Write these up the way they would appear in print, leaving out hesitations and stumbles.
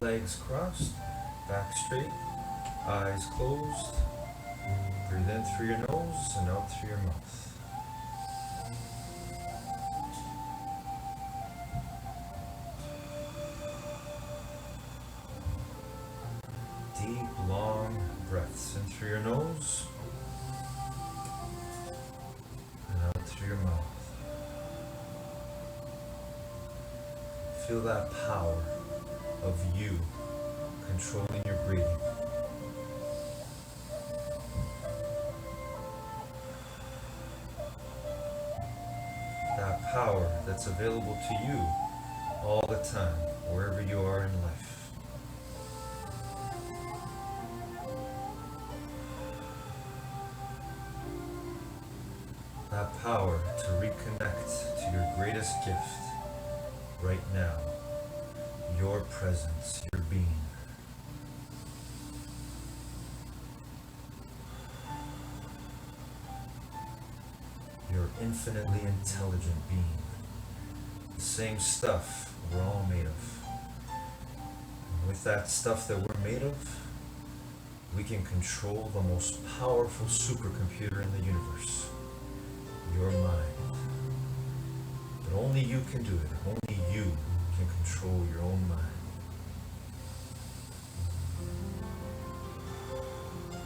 Legs crossed, back straight, eyes closed. Breathe in through your nose and out through your mouth. Deep, long breaths in through your nose and out through your mouth. Feel that power of you controlling your breathing. That power that's available to you all the time, wherever you are in life. That power to reconnect to your greatest gift right now, your presence, your being. Your infinitely intelligent being. The same stuff we're all made of. And with that stuff that we're made of, we can control the most powerful supercomputer in the universe, your mind. But only you can do it. Only you can control your own mind.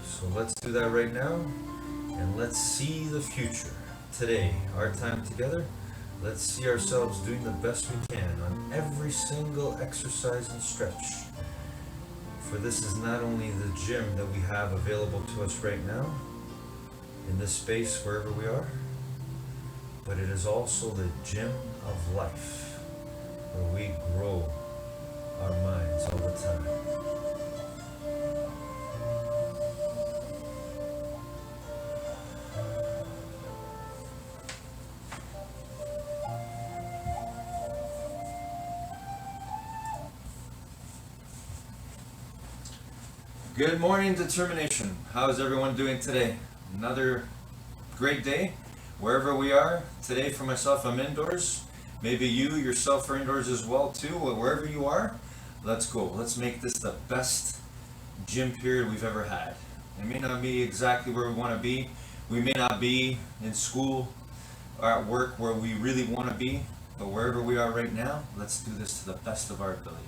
So let's do that right now, and let's see the future. Today, our time together, let's see ourselves doing the best we can on every single exercise and stretch. For this is not only the gym that we have available to us right now, in this space wherever we are, but it is also the gym of life, where we grow our minds all the time. Good morning, determination. How's everyone doing today? Another great day. Wherever we are today, for myself, I'm indoors. Maybe you yourself are indoors as well too. Wherever you are, let's go. Let's make this the best gym period we've ever had. It may not be exactly where we want to be. We may not be in school or at work where we really want to be, but wherever we are right now, let's do this to the best of our ability.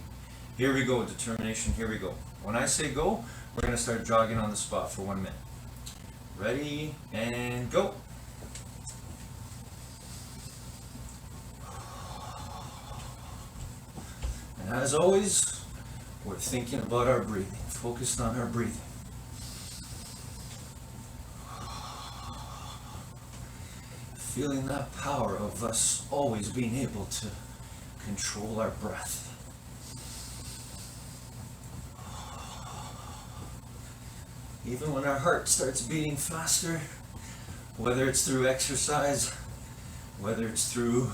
Here we go, determination, here we go. When I say go, we're going to start jogging on the spot for 1 minute. Ready, and go. And as always, we're thinking about our breathing, focused on our breathing. Feeling that power of us always being able to control our breath. Even when our heart starts beating faster, whether it's through exercise, whether it's through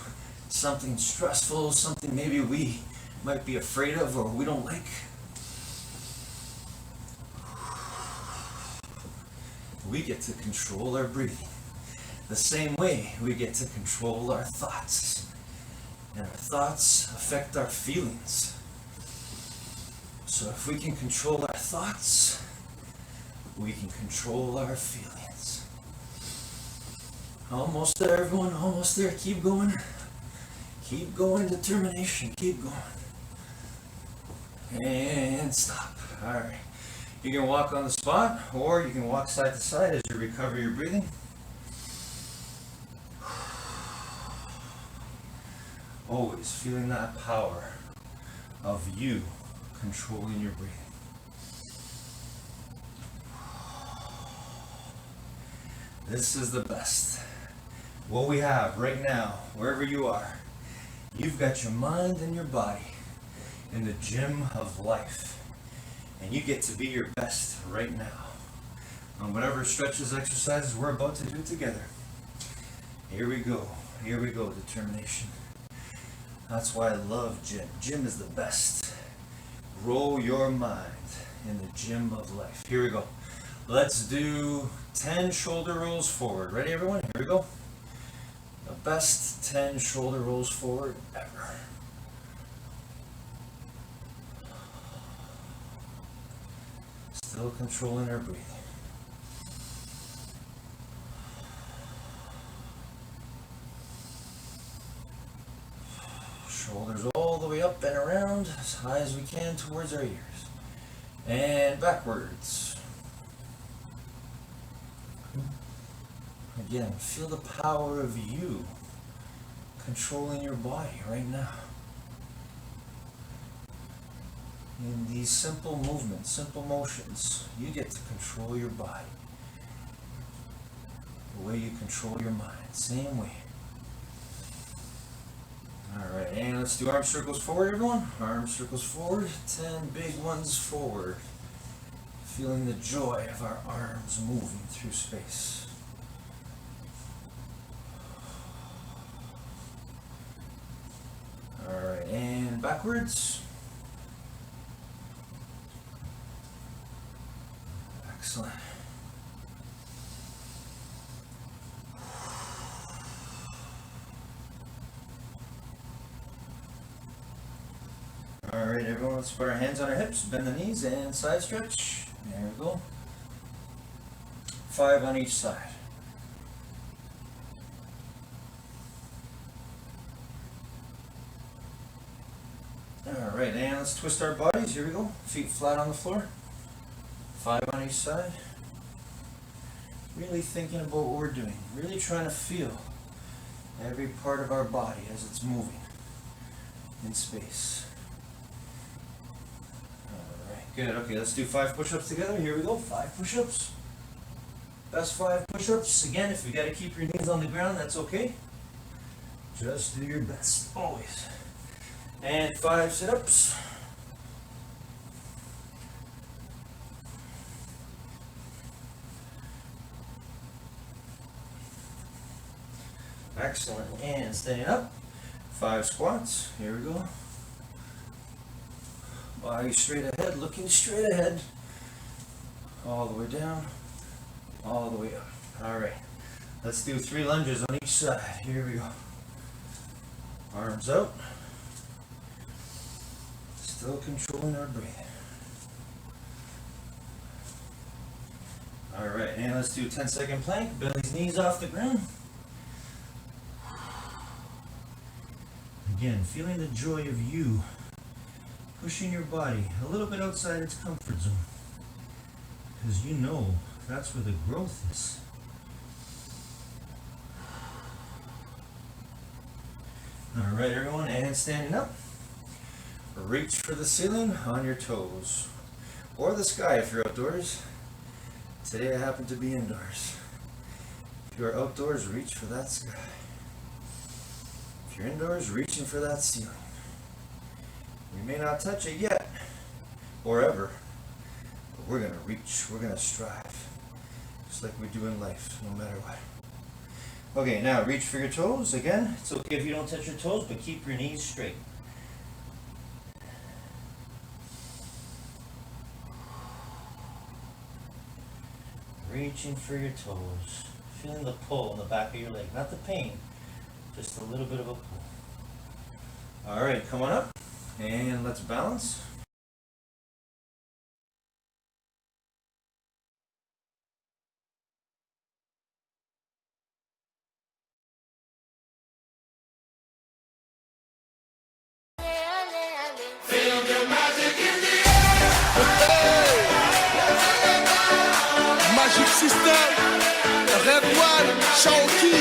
something stressful, something maybe we might be afraid of or we don't like, we get to control our breathing. The same way we get to control our thoughts. And our thoughts affect our feelings. So if we can control our thoughts, we can control our feelings. Almost there, everyone, almost there. Keep going. Keep going, determination. Keep going. And stop. All right. You can walk on the spot, or you can walk side to side as you recover your breathing. Always feeling that power of you controlling your breathing. This is the best. What we have right now, wherever you are, you've got your mind and your body in the gym of life. And you get to be your best right now on whatever stretches, exercises we're about to do together. Here we go. Here we go, determination. That's why I love gym. Gym is the best. Grow your mind in the gym of life. Here we go. Let's do 10 shoulder rolls forward. Ready, everyone? Here we go. The best 10 shoulder rolls forward ever. Still controlling our breathing. Shoulders all the way up and around as high as we can towards our ears. And backwards. Again, feel the power of you controlling your body right now. In these simple movements, simple motions, you get to control your body. The way you control your mind, same way. Alright, and let's do arm circles forward, everyone. Arm circles forward, 10 big ones forward. Feeling the joy of our arms moving through space. Alright, and backwards. Excellent. Alright, everyone, let's put our hands on our hips, bend the knees, and side stretch. There we go. 5 on each side. Alright, and let's twist our bodies. Here we go. Feet flat on the floor. 5 on each side. Really thinking about what we're doing. Really trying to feel every part of our body as it's moving in space. Alright, good. Okay, let's do 5 push-ups together. Here we go. 5 push-ups. Best 5 push-ups. Again, if you got to keep your knees on the ground, that's okay. Just do your best, always. And 5 sit-ups. Excellent. And standing up. 5 squats. Here we go. Body straight ahead, looking straight ahead. All the way down. All the way up. Alright. Let's do 3 lunges on each side. Here we go. Arms out. Still controlling our breathing. Alright, and let's do 10-second plank. Belly's knees off the ground. Again, feeling the joy of you pushing your body a little bit outside its comfort zone. Because you know that's where the growth is. Alright, everyone, and standing up. Reach for the ceiling on your toes. Or the sky if you're outdoors. Today I happen to be indoors. If you're outdoors, reach for that sky. If you're indoors, reaching for that ceiling. We may not touch it yet, or ever, but we're going to reach, we're going to strive. Just like we do in life, no matter what. Okay, now reach for your toes. Again, it's okay if you don't touch your toes, but keep your knees straight. Reaching for your toes. Feeling the pull in the back of your leg. Not the pain, just a little bit of a pull. Alright, come on up and let's balance. Feel the magic in the air. Magic System, Red One, Shawty.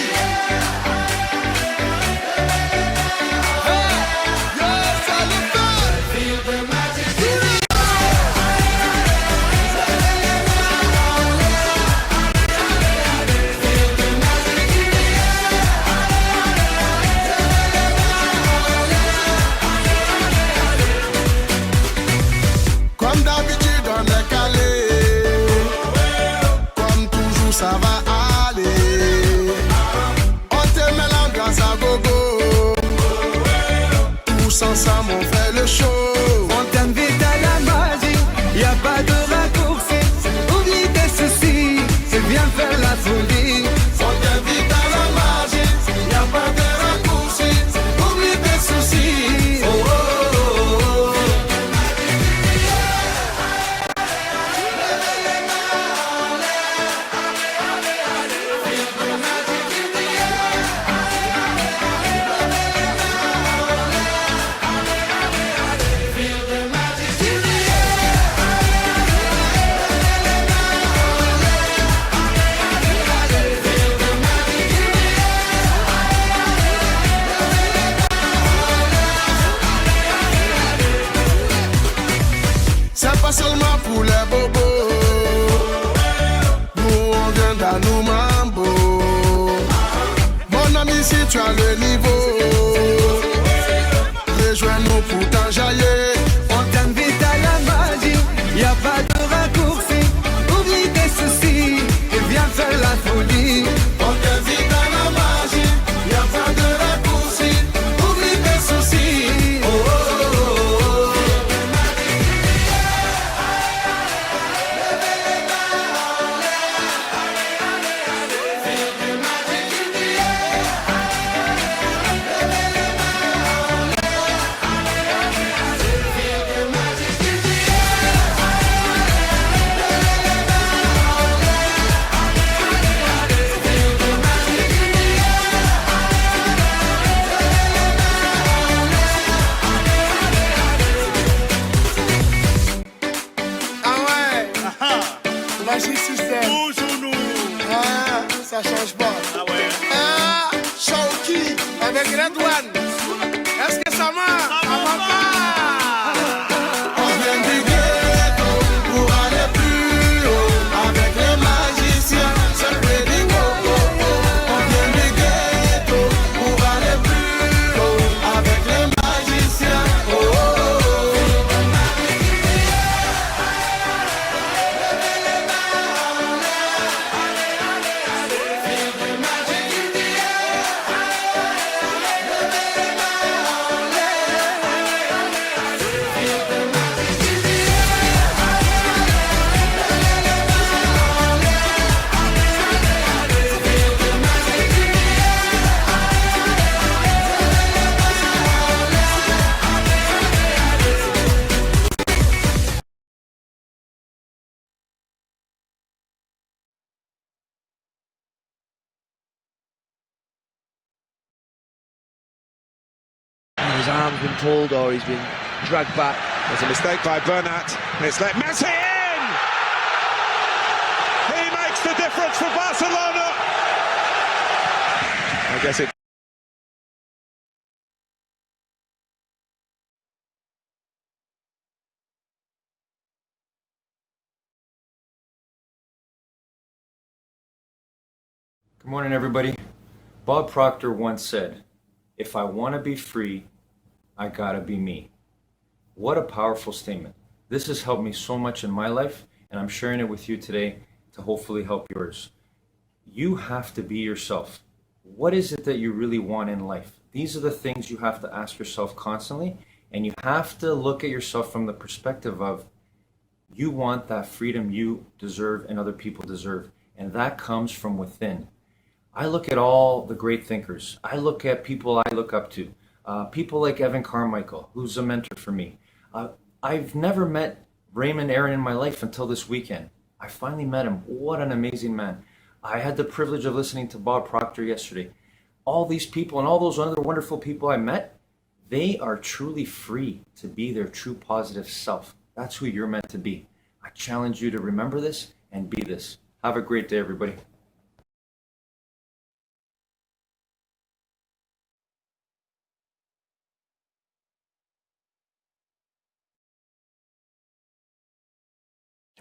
Feel the magic in the air. Comme d'habitude on est calé. Comme toujours ça va aller. On te met l'ambiance à gogo. Tous ensemble on fait le show. On t'invite à la magie, y a pas de raccourci. Oublie tes soucis, c'est bien faire la folie. On t'invite à la magie, y a pas de raccourci. Oublie tes soucis. Oh, oh, oh, oh. c'est pas seulement pour les bobos. Nous on vient dans nos mambo. Mon ami, si tu as le niveau, rejoins-nous pour t'enjailler. On t'invite à la magie, y a pas de raccourci. Oublie tes soucis et viens faire la folie. On t'invite à la magie, y a pas de raccourci. Oublie tes soucis. Oh, oh, oh, oh. Magic System. Toujours nous. Ah, ça change pas. Ah ouais. Ah, Shawky avec Red One. Est-ce que ça marche? Ça va pas. On vient du ghetto pour aller plus haut. Avec les magiciens, c'est Freddy Coco. On vient du ghetto pour aller plus haut. Avec les magiciens. Oh, oh, oh. His arm's been pulled or he's been dragged back. There's a mistake by Bernat. It's let Messi in! He makes the difference for Barcelona! I guess it. Good morning, everybody. Bob Proctor once said, "If I want to be free, I gotta be me." What a powerful statement. This has helped me so much in my life, and I'm sharing it with you today to hopefully help yours. You have to be yourself. What is it that you really want in life? These are the things you have to ask yourself constantly, and you have to look at yourself from the perspective of you want that freedom you deserve and other people deserve, and that comes from within. I look at all the great thinkers. I look at people I look up to. People like Evan Carmichael, who's a mentor for me. I've never met Raymond Aaron in my life until this weekend. I finally met him. What an amazing man. I had the privilege of listening to Bob Proctor yesterday. All these people and all those other wonderful people I met, they are truly free to be their true positive self. That's who you're meant to be. I challenge you to remember this and be this. Have a great day, everybody.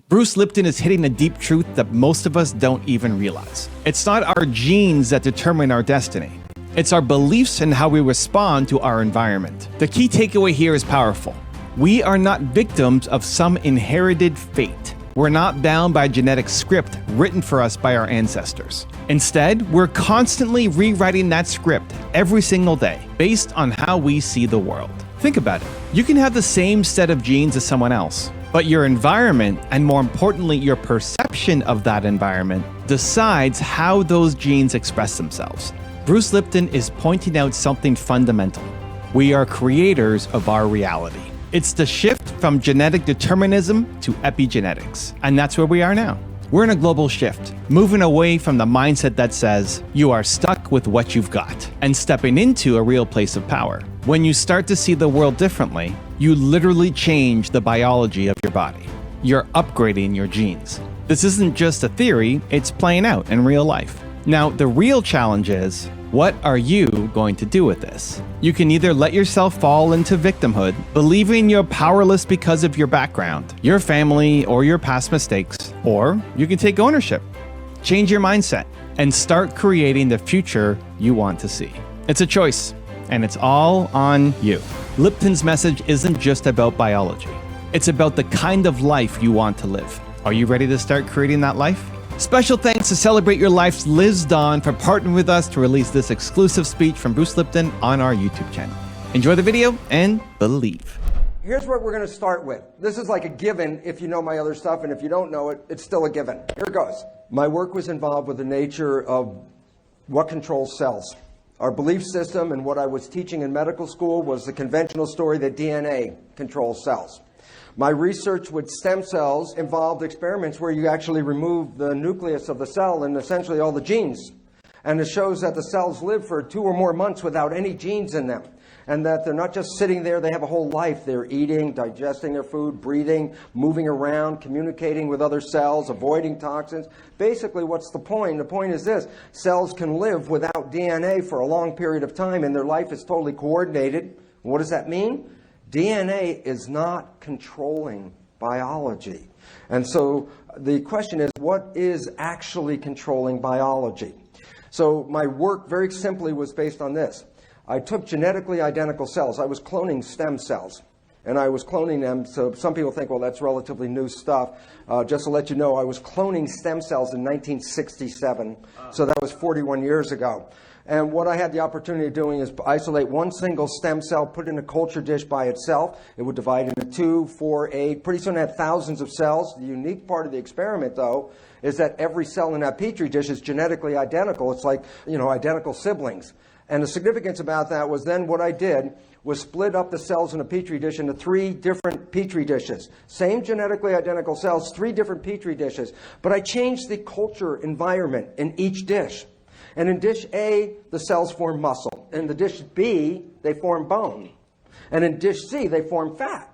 Bruce Lipton is hitting a deep truth that most of us don't even realize. It's not our genes that determine our destiny. It's our beliefs and how we respond to our environment. The key takeaway here is powerful. We are not victims of some inherited fate. We're not bound by a genetic script written for us by our ancestors. Instead, we're constantly rewriting that script every single day based on how we see the world. Think about it. You can have the same set of genes as someone else, but your environment, and more importantly, your perception of that environment, decides how those genes express themselves. Bruce Lipton is pointing out something fundamental. We are creators of our reality. It's the shift from genetic determinism to epigenetics, and that's where we are now. We're in a global shift, moving away from the mindset that says you are stuck with what you've got and stepping into a real place of power. When you start to see the world differently, you literally change the biology of your body. You're upgrading your genes. This isn't just a theory, it's playing out in real life. Now, the real challenge is, What are you going to do with this? You can either let yourself fall into victimhood, believing you're powerless because of your background, your family, or your past mistakes, or you can take ownership, change your mindset, and start creating the future you want to see. It's a choice, and it's all on you. Lipton's message isn't just about biology. It's about the kind of life you want to live. Are you ready to start creating that life? Special thanks to Celebrate Your Life's Liz Dawn for partnering with us to release this exclusive speech from Bruce Lipton on our YouTube channel. Enjoy the video and believe. Here's what we're going to start with. This is like a given if you know my other stuff, and if you don't know it, it's still a given. Here it goes. My work was involved with the nature of what controls cells. Our belief system and what I was teaching in medical school was the conventional story that DNA controls cells. My research with stem cells involved experiments where you actually remove the nucleus of the cell and essentially all the genes. And it shows that the cells live for 2 or more months without any genes in them. And that they're not just sitting there, they have a whole life. They're eating, digesting their food, breathing, moving around, communicating with other cells, avoiding toxins. Basically, what's the point? The point is this: cells can live without DNA for a long period of time, and their life is totally coordinated. What does that mean? DNA is not controlling biology. And so the question is, what is actually controlling biology? So my work very simply was based on this. I took genetically identical cells. I was cloning stem cells. And I was cloning them, so some people think, well, that's relatively new stuff. Just to let you know, I was cloning stem cells in 1967. So that was 41 years ago. And what I had the opportunity of doing is isolate one single stem cell, put it in a culture dish by itself. It would divide into 2, 4, 8. Pretty soon I had thousands of cells. The unique part of the experiment, though, is that every cell in that petri dish is genetically identical. It's like, identical siblings. And the significance about that was then what I did was split up the cells in a petri dish into 3 different petri dishes. Same genetically identical cells, 3 different petri dishes. But I changed the culture environment in each dish. And in dish A, the cells form muscle. In the dish B, they form bone. And in dish C, they form fat.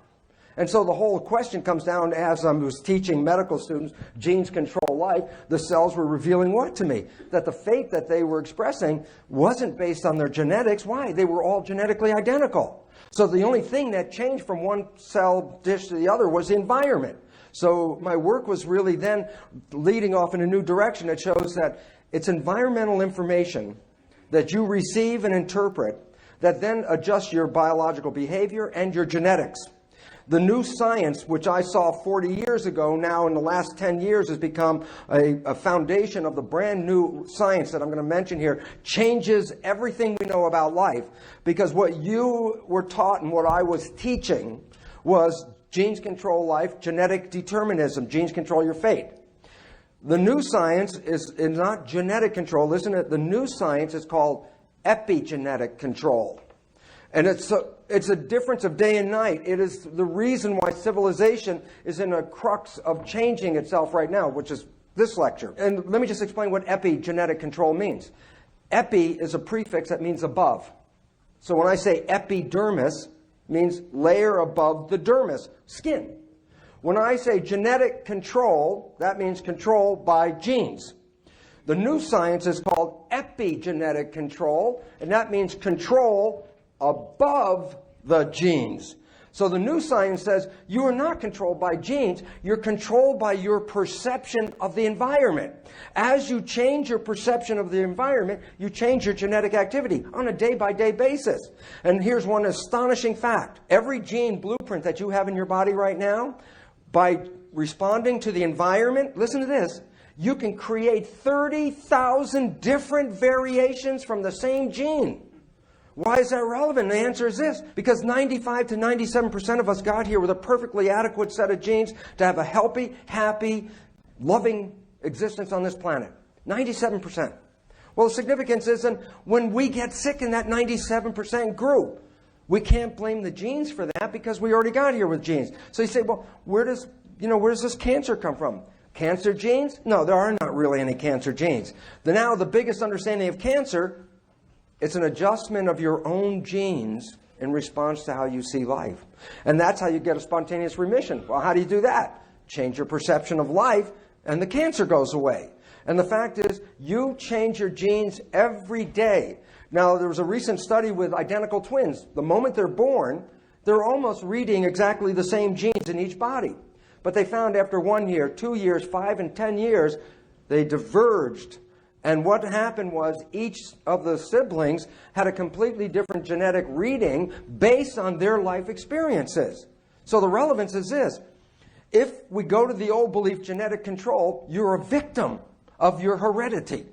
And so the whole question comes down to, as I was teaching medical students, genes control life, the cells were revealing what to me? That the fate that they were expressing wasn't based on their genetics. Why? They were all genetically identical. So the only thing that changed from one cell dish to the other was the environment. So my work was really then leading off in a new direction. It shows that it's environmental information that you receive and interpret that then adjusts your biological behavior and your genetics. The new science, which I saw 40 years ago, now in the last 10 years has become a foundation of the brand new science that I'm going to mention here, changes everything we know about life. Because what you were taught and what I was teaching was genes control life, genetic determinism, genes control your fate. The new science is not genetic control. Listen to it. The new science is called epigenetic control. And it's a difference of day and night. It is the reason why civilization is in a crux of changing itself right now, which is this lecture. And let me just explain what epigenetic control means. Epi is a prefix that means above. So when I say epidermis, it means layer above the dermis, skin. When I say genetic control, that means control by genes. The new science is called epigenetic control, and that means control above the genes. So the new science says you are not controlled by genes, you're controlled by your perception of the environment. As you change your perception of the environment, you change your genetic activity on a day-by-day basis. And here's one astonishing fact. Every gene blueprint that you have in your body right now, by responding to the environment, listen to this, you can create 30,000 different variations from the same gene. Why is that relevant? The answer is this: because 95 to 97% of us got here with a perfectly adequate set of genes to have a healthy, happy, loving existence on this planet. 97%. Well, the significance is that when we get sick in that 97% group, we can't blame the genes for that because we already got here with genes. So you say, well, where does this cancer come from? Cancer genes? No, there are not really any cancer genes. Now, the biggest understanding of cancer, it's an adjustment of your own genes in response to how you see life. And that's how you get a spontaneous remission. Well, how do you do that? Change your perception of life, and the cancer goes away. And the fact is, you change your genes every day. Now, there was a recent study with identical twins. The moment they're born, they're almost reading exactly the same genes in each body. But they found after 1 year, 2 years, 5 and 10 years, they diverged. And what happened was each of the siblings had a completely different genetic reading based on their life experiences. So the relevance is this. If we go to the old belief, genetic control, you're a victim of your heredity.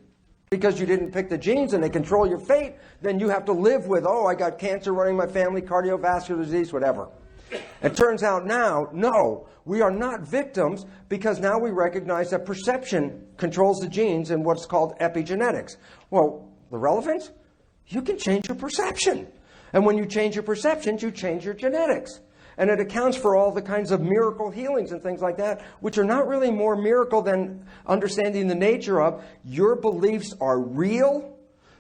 Because you didn't pick the genes and they control your fate, then you have to live with, oh, I got cancer running my family, cardiovascular disease, whatever. It turns out now, no, we are not victims because now we recognize that perception controls the genes in what's called epigenetics. Well, the relevance? You can change your perception. And when you change your perceptions, you change your genetics. And it accounts for all the kinds of miracle healings and things like that, which are not really more miracle than understanding the nature of your beliefs are real,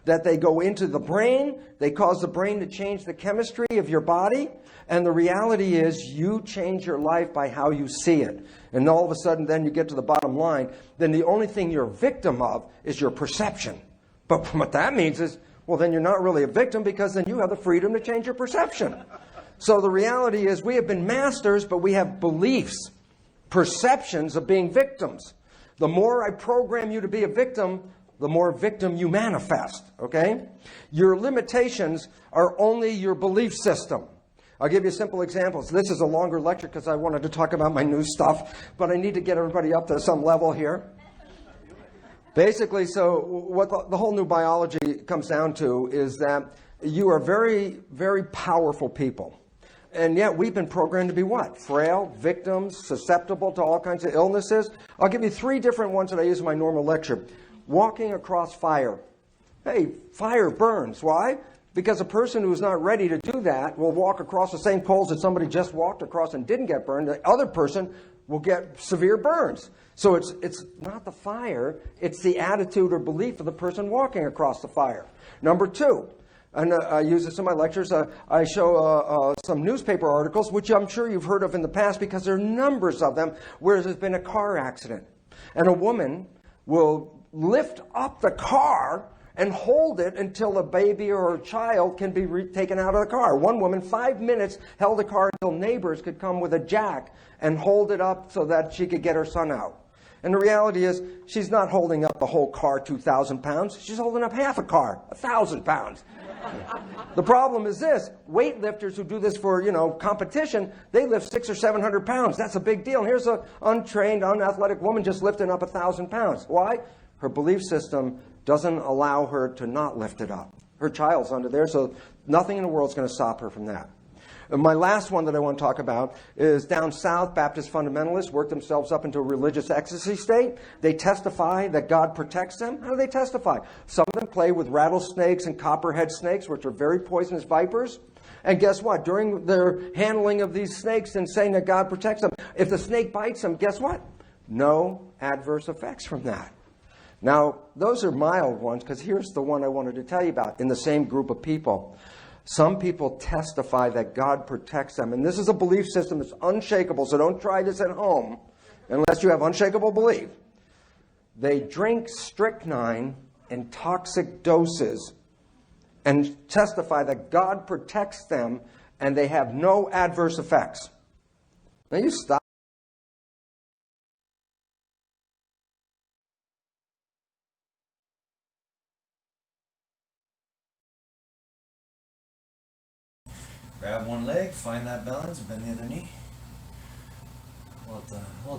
that they go into the brain, they cause the brain to change the chemistry of your body, and the reality is you change your life by how you see it. And all of a sudden then you get to the bottom line, then the only thing you're a victim of is your perception. But what that means is, well, then you're not really a victim because then you have the freedom to change your perception. So the reality is we have been masters, but we have beliefs, perceptions of being victims. The more I program you to be a victim, the more victim you manifest, okay? Your limitations are only your belief system. I'll give you simple examples. This is a longer lecture because I wanted to talk about my new stuff, but I need to get everybody up to some level here. Basically, so what the whole new biology comes down to is that you are very, very powerful people. And yet we've been programmed to be what? Frail, victims, susceptible to all kinds of illnesses. I'll give you 3 different ones that I use in my normal lecture. Walking across fire. Hey, fire burns. Why? Because a person who's not ready to do that will walk across the same coals that somebody just walked across and didn't get burned. The other person will get severe burns. So it's not the fire, it's the attitude or belief of the person walking across the fire. Number 2. And I use this in my lectures. I show some newspaper articles, which I'm sure you've heard of in the past because there are numbers of them where there's been a car accident. And a woman will lift up the car and hold it until a baby or a child can be taken out of the car. One woman, 5 minutes, held the car until neighbors could come with a jack and hold it up so that she could get her son out. And the reality is, she's not holding up the whole car 2,000 pounds. She's holding up half a car, 1,000 pounds. The problem is this. Weightlifters who do this for, competition, they lift 600 or 700 pounds. That's a big deal. And here's an untrained, unathletic woman just lifting up 1,000 pounds. Why? Her belief system doesn't allow her to not lift it up. Her child's under there, so nothing in the world is going to stop her from that. And my last one that I want to talk about is down south, Baptist fundamentalists work themselves up into a religious ecstasy state. They testify that God protects them. How do they testify? Some of them play with rattlesnakes and copperhead snakes, which are very poisonous vipers. And guess what? During their handling of these snakes and saying that God protects them, if the snake bites them, guess what? No adverse effects from that. Now, those are mild ones, because here's the one I wanted to tell you about in the same group of people. Some people testify that God protects them. And this is a belief system that's unshakable, so don't try this at home unless you have unshakable belief. They drink strychnine in toxic doses and testify that God protects them and they have no adverse effects. Now you stop. Grab one leg, find that balance, bend the other knee. Well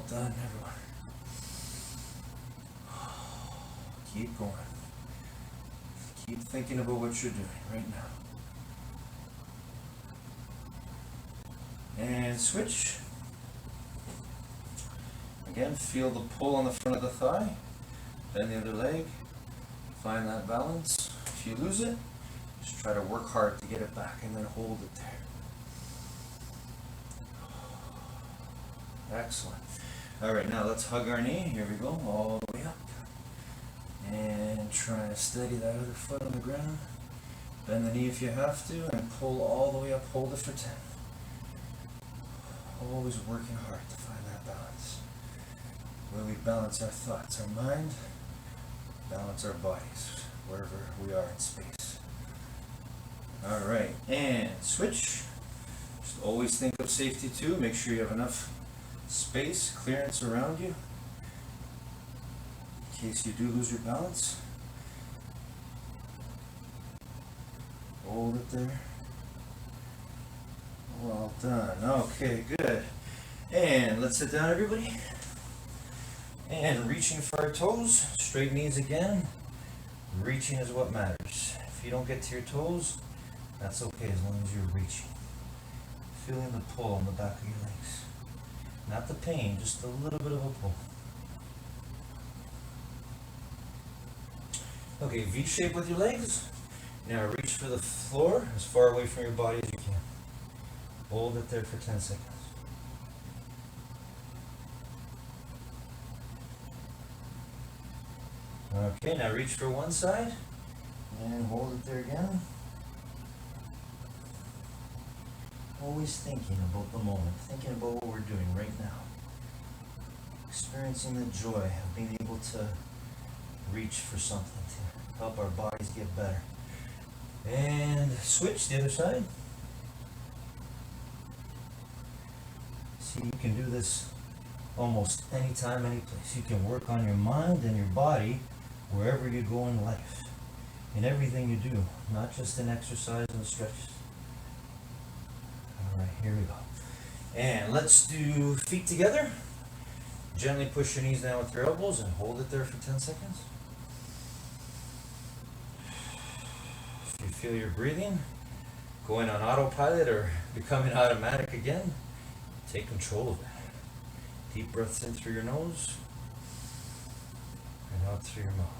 done, everyone. Keep going. Keep thinking about what you're doing right now. And switch. Again, feel the pull on the front of the thigh. Bend the other leg. Find that balance. If you lose it, just try to work hard to get it back and then hold it there. Excellent. All right, now let's hug our knee. Here we go, all the way up. And try to steady that other foot on the ground. Bend the knee if you have to, and pull all the way up. Hold it for 10. Always working hard to find that balance. Where we balance our thoughts, our mind, balance our bodies wherever we are in space. Alright, and switch. Just always think of safety too. Make sure you have enough space, clearance around you in case you do lose your balance. Hold it there. Well done. Okay, good. And let's sit down, everybody. And reaching for our toes. Straight knees again. Reaching is what matters. If you don't get to your toes, that's okay as long as you're reaching. Feeling the pull on the back of your legs. Not the pain, just a little bit of a pull. Okay, V shape with your legs. Now reach for the floor as far away from your body as you can. Hold it there for 10 seconds. Okay, now reach for one side and hold it there again. Always thinking about the moment, thinking about what we're doing right now. Experiencing the joy of being able to reach for something to help our bodies get better. And switch the other side. See, you can do this almost anytime, any place. You can work on your mind and your body wherever you go in life, in everything you do, not just in exercise and stretches. All right, here we go. And let's do feet together. Gently push your knees down with your elbows and hold it there for 10 seconds. If you feel your breathing going on autopilot or becoming automatic again, take control of it. Deep breaths in through your nose and out through your mouth.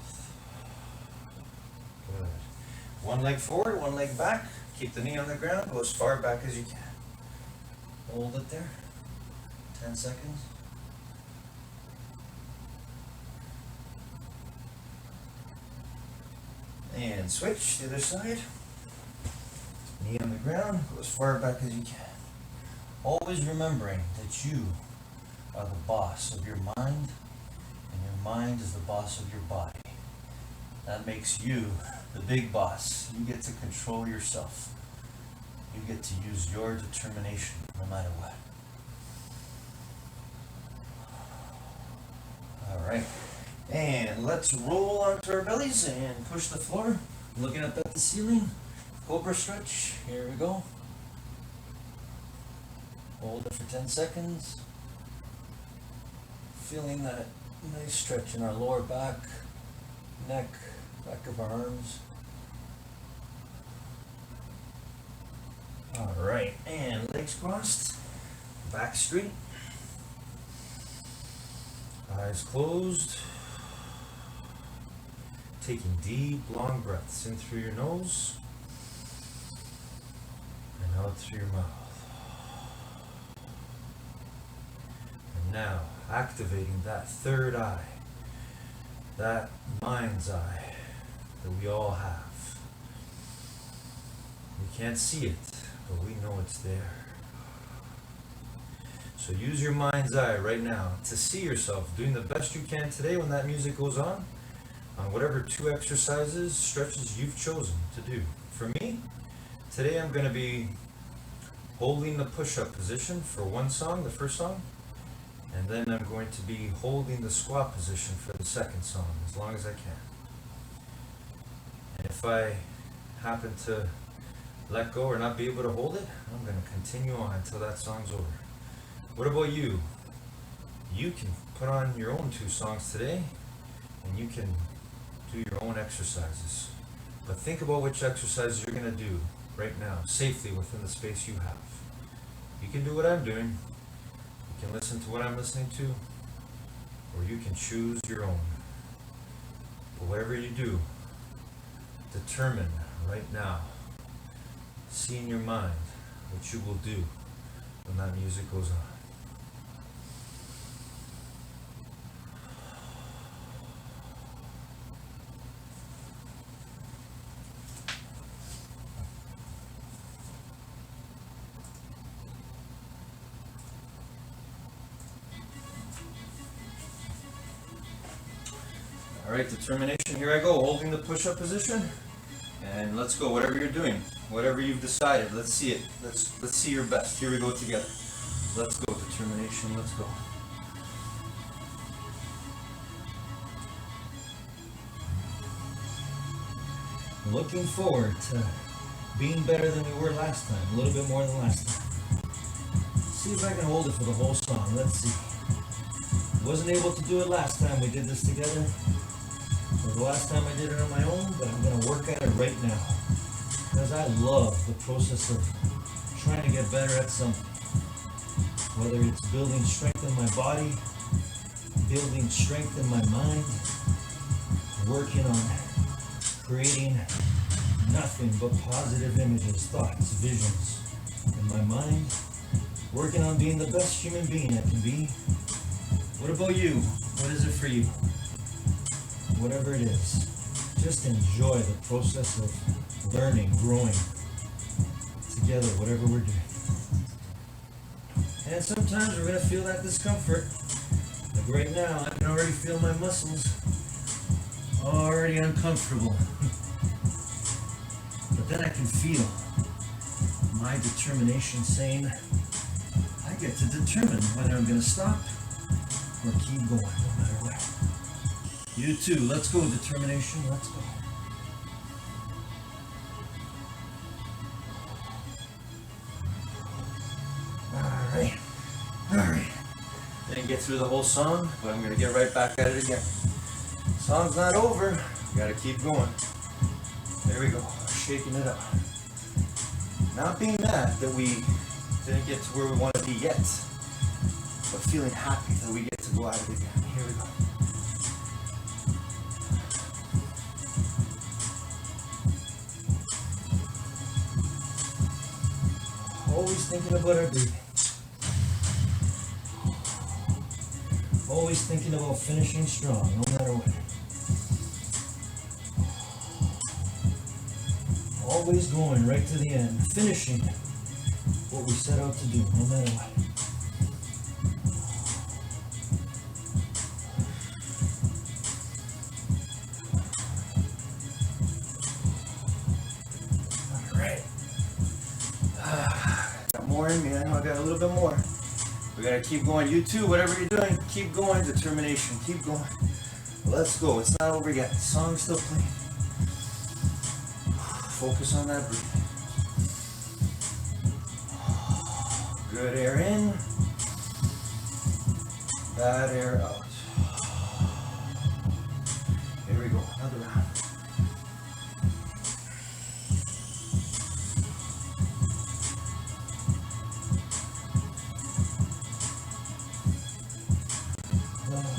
Good. One leg forward, one leg back. Keep the knee on the ground. Go as far back as you can. Hold it there. 10 seconds. And switch the other side. Knee on the ground. Go as far back as you can. Always remembering that you are the boss of your mind, and your mind is the boss of your body. That makes you the big boss. You get to control yourself. You get to use your determination no matter what. All right. And let's roll onto our bellies and push the floor. Looking up at the ceiling. Cobra stretch. Here we go. Hold it for 10 seconds. Feeling that nice stretch in our lower back, neck, back of our arms. All right, and legs crossed, back straight, eyes closed. Taking deep, long breaths in through your nose and out through your mouth. And now, activating that third eye, that mind's eye that we all have. We can't see it, but we know it's there. So use your mind's eye right now to see yourself doing the best you can today when that music goes on whatever 2 exercises, stretches you've chosen to do. For me, today I'm going to be holding the push-up position for one song, the first song, and then I'm going to be holding the squat position for the second song, as long as I can. And if I happen to let go or not be able to hold it, I'm going to continue on until that song's over. What about you? You can put on your own 2 songs today, and you can do your own exercises. But think about which exercises you're going to do right now, safely within the space you have. You can do what I'm doing. You can listen to what I'm listening to, or you can choose your own. But whatever you do, determine right now, see in your mind what you will do when that music goes on. Alright, determination. Here I go, holding the push-up position. And let's go, whatever you're doing, whatever you've decided, let's see it. Let's see your best. Here we go together. Let's go, determination, let's go. Looking forward to being better than we were last time, a little bit more than last time. See if I can hold it for the whole song, let's see. Wasn't able to do it last time we did this together. Or the last time I did it on my own, but I'm gonna work at it right now. Because I love the process of trying to get better at something. Whether it's building strength in my body, building strength in my mind, working on creating nothing but positive images, thoughts, visions in my mind, working on being the best human being I can be. What about you? What is it for you? Whatever it is, just enjoy the process of learning, growing together, whatever we're doing. And sometimes we're going to feel that discomfort. Like right now, I can already feel my muscles already uncomfortable. But then I can feel my determination saying, I get to determine whether I'm going to stop or keep going no matter what. You too, let's go, determination, let's go. Alright. Didn't get through the whole song, but I'm gonna get right back at it again. Song's not over, gotta keep going. There we go, shaking it up. Not being mad that we didn't get to where we want to be yet, but feeling happy that we get to go at it again. Here we go. Always thinking about our breathing. Always thinking about finishing strong, no matter what. Always going right to the end, finishing what we set out to do, no matter what. More in me. I know I got a little bit more. We gotta keep going. You too, whatever you're doing, keep going. Determination, keep going. Let's go. It's not over yet. The song's still playing. Focus on that breathing. Good air in. Bad air out. Here we go. Another round.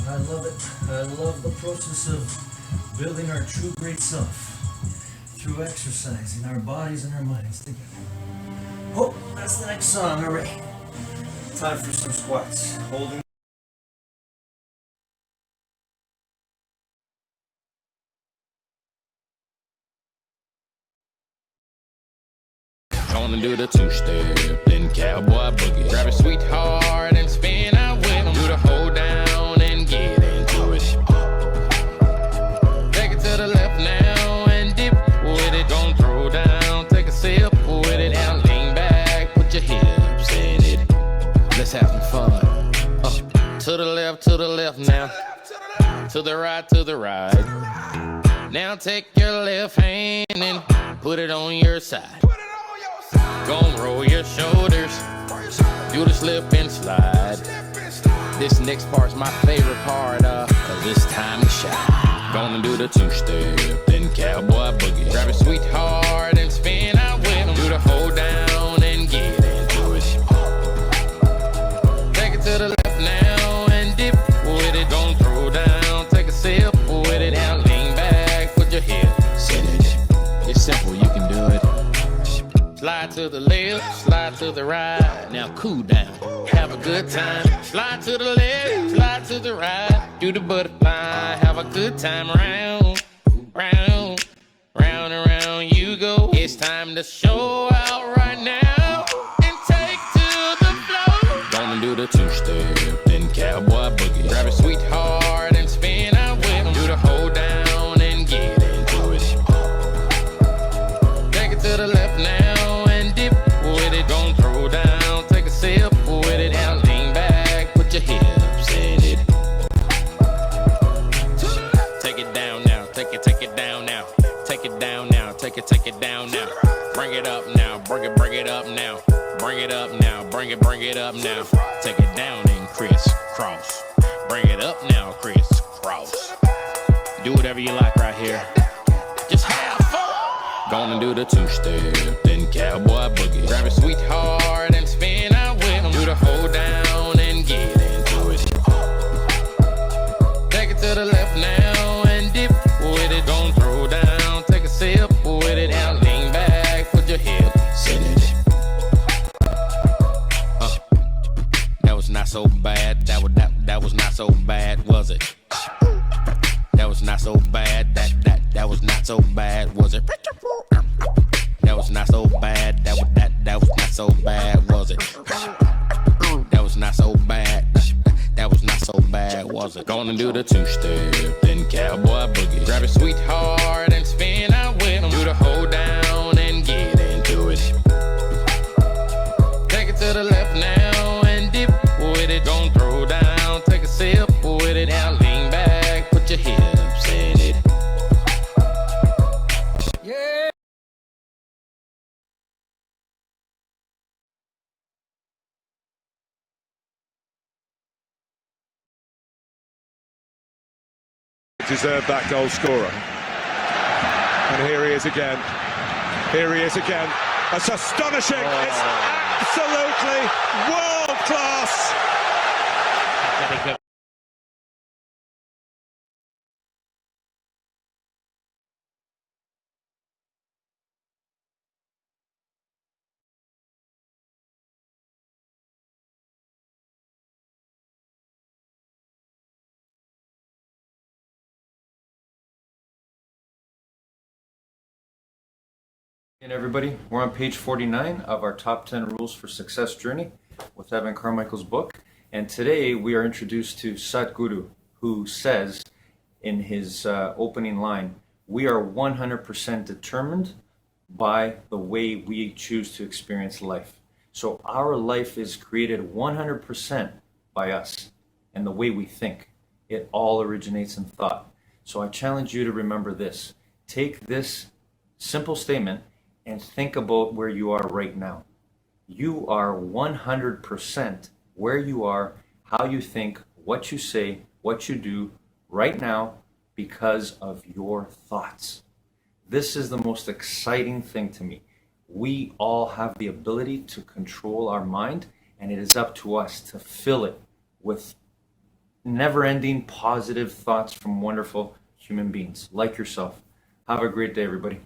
I love it. I love the process of building our true great self through exercising our bodies and our minds together. Oh, that's the next song. All right. Time for some squats. Holding. Gonna do the two-step, then cowboy boogie. Grab a sweetheart and spin out with him. Do the hold down and get into it. Take it to the left now and dip with it. Don't throw down, take a sip with it. Now lean back, put your hips in it. Let's have some fun. To the left now. To the right. Now take your left hand and put it on your side. Gon' roll your shoulders, do the slip and slide. This next part's my favorite part, cause it's time to shine. Gonna do the two-step, then cowboy boogie. Grab a sweetheart and spin out with him. Do the hold down and get into it. Take it to the left now and dip with it. Gon' throw down, take a sip with it. Now lean back, put your hips in it. It's simple, you can do it. Slide to the left, slide to the right. Now cool down, have a good time. Slide to the left, slide to the right. Do the butterfly, have a good time. Round, round, round and round you go. It's time to show out right now and take to the floor. Gonna do the two-step, then cowboy boogie. Grab a sweetheart and spin out with him. Do the hold down it up now. Take it down and crisscross. Bring it up now, crisscross. Do whatever you like right here. Just have fun. Gonna do the two-step, then cowboy boogie. Grab a sweetheart and spin out with him. Do the hold down and get into it. Take it to the left now and dip with it. Don't throw down, take a sip with it. Now lean back, put your hips in it. That was not so bad. That was not so bad, was it? That was not so bad. That was not so bad, was it? That was not so bad. That was not so bad, was it? That was not so bad. That was not so bad, was it? Gonna do the two-step, then cowboy boogie. Grab a sweetheart and spin out with him. Do the hold down and get into it. Take it to the left now and dip with it. Don't throw down, take a sip with it. Now lean back, put your hips in it. Yeah. Deserved that goal scorer. And here he is again. Here he is again. That's astonishing. It's absolutely world class. And everybody, we're on page 49 of our top 10 rules for success journey with Evan Carmichael's book. And today we are introduced to Sadhguru, who says in his opening line, we are 100% determined by the way we choose to experience life. So our life is created 100% by us and the way we think. It all originates in thought. So I challenge you to remember this. Take this simple statement and think about where you are right now. You are 100% where you are, how you think, what you say, what you do right now because of your thoughts. This is the most exciting thing to me. We all have the ability to control our mind, and it is up to us to fill it with never-ending positive thoughts from wonderful human beings like yourself. Have a great day, everybody.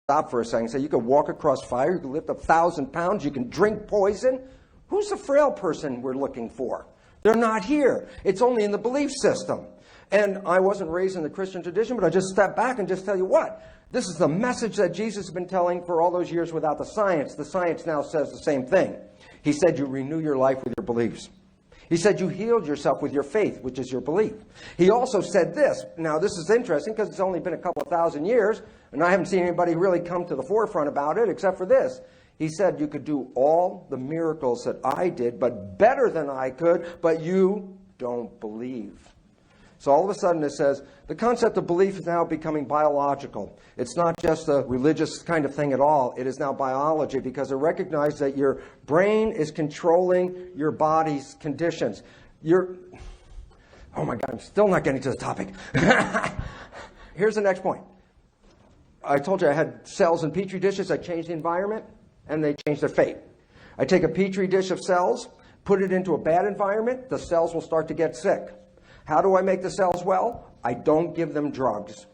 Stop for a second. Say you can walk across fire, you can lift up 1,000 pounds, you can drink poison. Who's the frail person we're looking for? They're not here. It's only in the belief system. And I wasn't raised in the Christian tradition, but I just step back and just tell you what. This is the message that Jesus has been telling for all those years without the science. The science now says the same thing. He said you renew your life with your beliefs. He said you healed yourself with your faith, which is your belief. He also said this. Now, this is interesting because it's only been a couple of thousand years, and I haven't seen anybody really come to the forefront about it except for this. He said you could do all the miracles that I did, but better than I could, but you don't believe. So all of a sudden it says the concept of belief is now becoming biological. It's not just a religious kind of thing at all. It is now biology because it recognizes that your brain is controlling your body's conditions. Oh my God, I'm still not getting to the topic. Here's the next point. I told you I had cells in petri dishes that changed the environment and they changed their fate. I take a petri dish of cells, put it into a bad environment, the cells will start to get sick. How do I make the cells well? I don't give them drugs.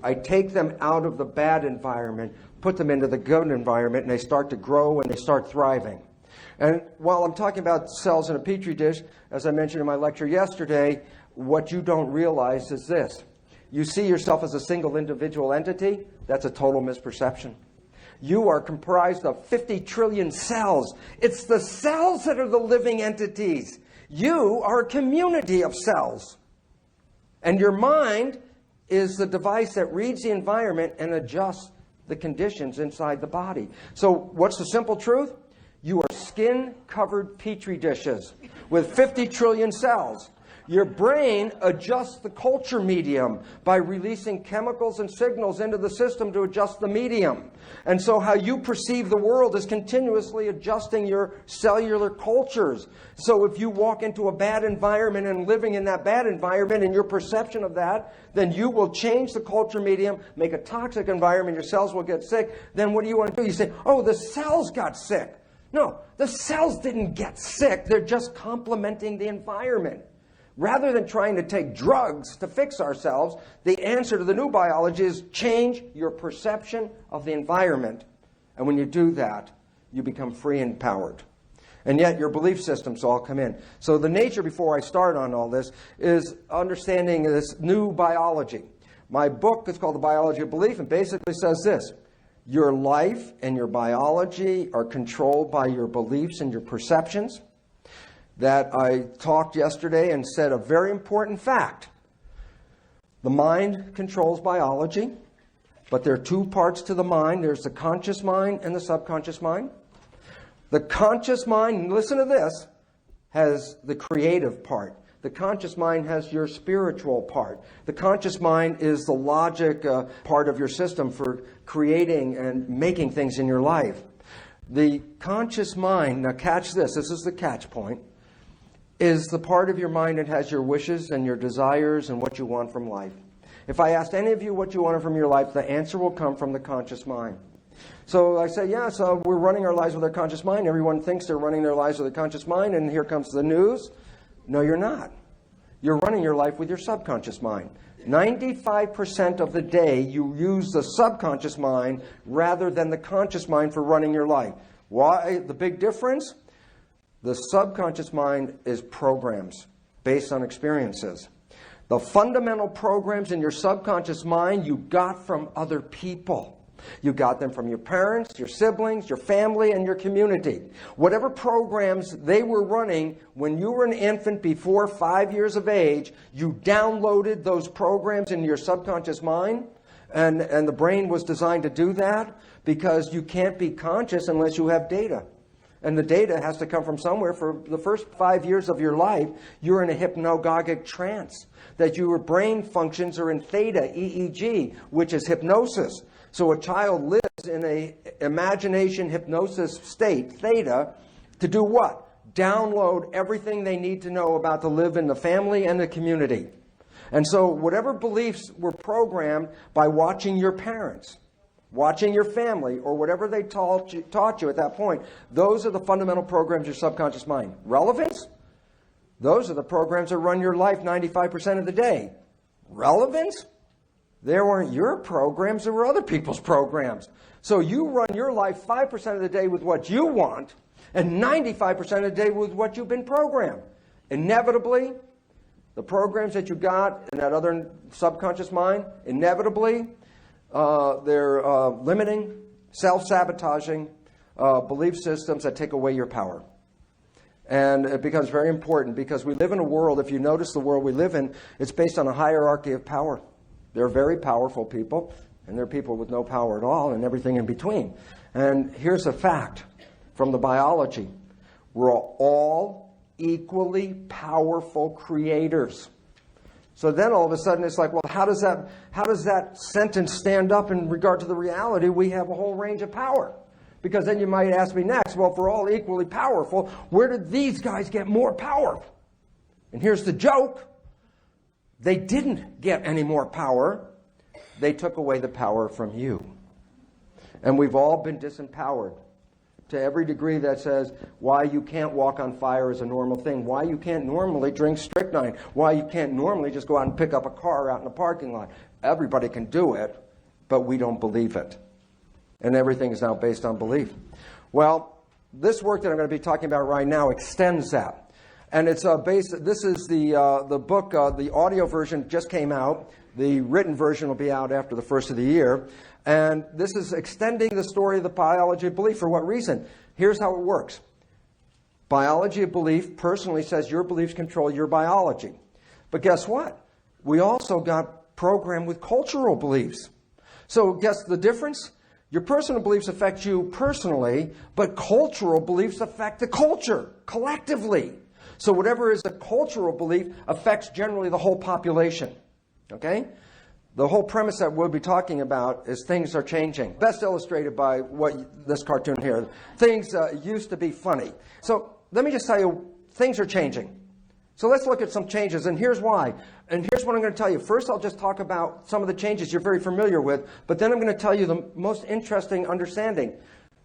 I take them out of the bad environment, put them into the good environment, and they start to grow and they start thriving. And while I'm talking about cells in a petri dish, as I mentioned in my lecture yesterday, what you don't realize is this. You see yourself as a single individual entity. That's a total misperception. You are comprised of 50 trillion cells. It's the cells that are the living entities. You are a community of cells. And your mind is the device that reads the environment and adjusts the conditions inside the body. So what's the simple truth? You are skin-covered petri dishes with 50 trillion cells. Your brain adjusts the culture medium by releasing chemicals and signals into the system to adjust the medium. And so how you perceive the world is continuously adjusting your cellular cultures. So if you walk into a bad environment and living in that bad environment and your perception of that, then you will change the culture medium, make a toxic environment, your cells will get sick. Then what do you want to do? You say, oh, the cells got sick. No, the cells didn't get sick. They're just complementing the environment. Rather than trying to take drugs to fix ourselves, the answer to the new biology is change your perception of the environment. And when you do that, you become free and empowered. And yet your belief systems all come in. So the nature, before I start on all this, is understanding this new biology. My book is called The Biology of Belief, and basically says this: your life and your biology are controlled by your beliefs and your perceptions. That I talked yesterday and said a very important fact. The mind controls biology, but there are two parts to the mind. There's the conscious mind and the subconscious mind. The conscious mind, listen to this, has the creative part. The conscious mind has your spiritual part. The conscious mind is the logic part of your system for creating and making things in your life. The conscious mind, now catch this is the catch point, is the part of your mind that has your wishes and your desires and what you want from life. If I asked any of you what you wanted from your life, the answer will come from the conscious mind. So I say, yeah, so we're running our lives with our conscious mind. Everyone thinks they're running their lives with their conscious mind, and here comes the news. No, you're not. You're running your life with your subconscious mind. 95% of the day you use the subconscious mind rather than the conscious mind for running your life. Why the big difference? The subconscious mind is programs based on experiences. The fundamental programs in your subconscious mind you got from other people. You got them from your parents, your siblings, your family, and your community. Whatever programs they were running when you were an infant before 5 years of age, you downloaded those programs into your subconscious mind. And the brain was designed to do that because you can't be conscious unless you have data. And the data has to come from somewhere. For the first 5 years of your life, you're in a hypnagogic trance. That your brain functions are in theta, EEG, which is hypnosis. So a child lives in a imagination hypnosis state, theta, to do what? Download everything they need to know about to live in the family and the community. And so whatever beliefs were programmed by watching your parents, watching your family, or whatever they taught you at that point, those are the fundamental programs of your subconscious mind. Relevance? Those are the programs that run your life 95% of the day. Relevance? They weren't your programs, they were other people's programs. So you run your life 5% of the day with what you want, and 95% of the day with what you've been programmed. Inevitably, the programs that you got in that other subconscious mind, inevitably, they're limiting, self-sabotaging belief systems that take away your power. And it becomes very important because we live in a world, if you notice the world we live in, it's based on a hierarchy of power. There are very powerful people, and there are people with no power at all, and everything in between. And here's a fact from the biology. We're all equally powerful creators. So then all of a sudden it's like, well, how does that sentence stand up in regard to the reality? We have a whole range of power. Because then you might ask me next, well, if we're all equally powerful, where did these guys get more power? And here's the joke. They didn't get any more power. They took away the power from you. And we've all been disempowered to every degree that says why you can't walk on fire is a normal thing, why you can't normally drink strychnine, why you can't normally just go out and pick up a car out in a parking lot. Everybody can do it, but we don't believe it. And everything is now based on belief. Well, this work that I'm going to be talking about right now extends that. And it's this is the book, the audio version just came out. The written version will be out after the first of the year. And this is extending the story of the biology of belief. For what reason? Here's how it works. Biology of belief personally says your beliefs control your biology. But guess what? We also got programmed with cultural beliefs. So guess the difference? Your personal beliefs affect you personally, but cultural beliefs affect the culture collectively. So whatever is a cultural belief affects generally the whole population. Okay? The whole premise that we'll be talking about is things are changing. Best illustrated by what this cartoon here. Things used to be funny. So let me just tell you, things are changing. So let's look at some changes, and here's why. And here's what I'm going to tell you. First, I'll just talk about some of the changes you're very familiar with, but then I'm going to tell you the most interesting understanding.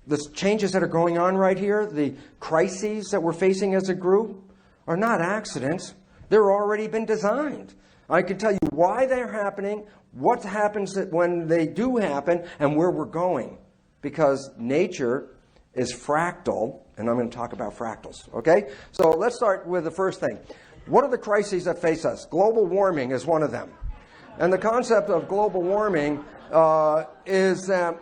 The changes that are going on right here, the crises that we're facing as a group, are not accidents. They're already been designed. I can tell you why they're happening, what happens when they do happen, and where we're going. Because nature is fractal, and I'm going to talk about fractals, okay? So let's start with the first thing. What are the crises that face us? Global warming is one of them. And the concept of global warming is that,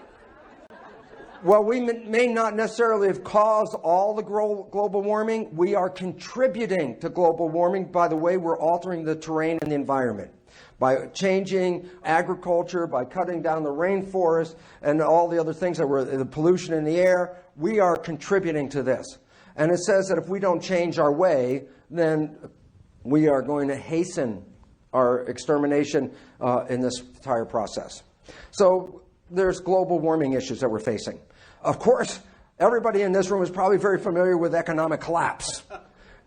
well, we may not necessarily have caused all the global warming. We are contributing to global warming by the way we're altering the terrain and the environment. By changing agriculture, by cutting down the rainforest, and all the other things that were the pollution in the air, we are contributing to this. And it says that if we don't change our way, then we are going to hasten our extermination in this entire process. So there's global warming issues that we're facing. Of course, everybody in this room is probably very familiar with economic collapse.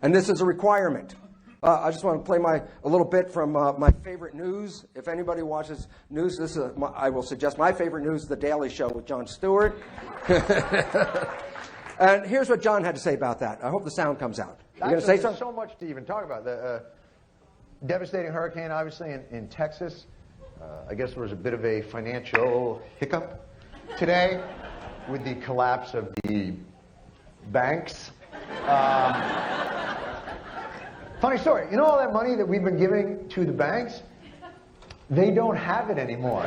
And this is a requirement. I just want to play a little bit from my favorite news. If anybody watches news, I will suggest my favorite news, The Daily Show with Jon Stewart. And here's what John had to say about that. I hope the sound comes out. You're going to say something? There's so much to even talk about. The devastating hurricane, obviously, in Texas. I guess there was a bit of a financial hiccup today with the collapse of the banks. Funny story. You know all that money that we've been giving to the banks? They don't have it anymore.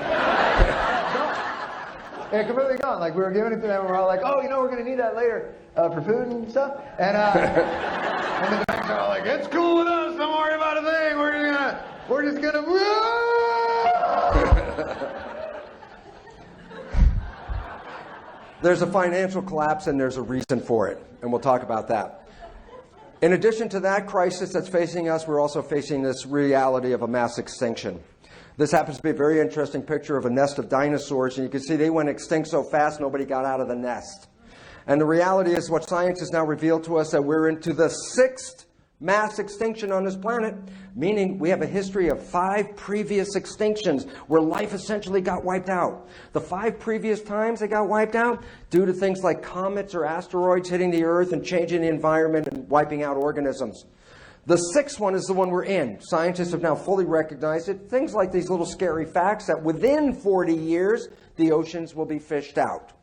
They're completely gone. Like, we were giving it to them, and we're all like, oh, we're going to need that later for food and stuff. And the banks are all like, it's cool with us. Don't worry about a thing. We're just going to... There's a financial collapse, and there's a reason for it. And we'll talk about that. In addition to that crisis that's facing us, we're also facing this reality of a mass extinction. This happens to be a very interesting picture of a nest of dinosaurs, and you can see they went extinct so fast nobody got out of the nest. And the reality is what science has now revealed to us, that we're into the 6th mass extinction on this planet, meaning we have a history of 5 previous extinctions where life essentially got wiped out. The 5 previous times it got wiped out due to things like comets or asteroids hitting the Earth and changing the environment and wiping out organisms. The 6th one is the one we're in. Scientists have now fully recognized it. Things like these little scary facts that within 40 years, the oceans will be fished out.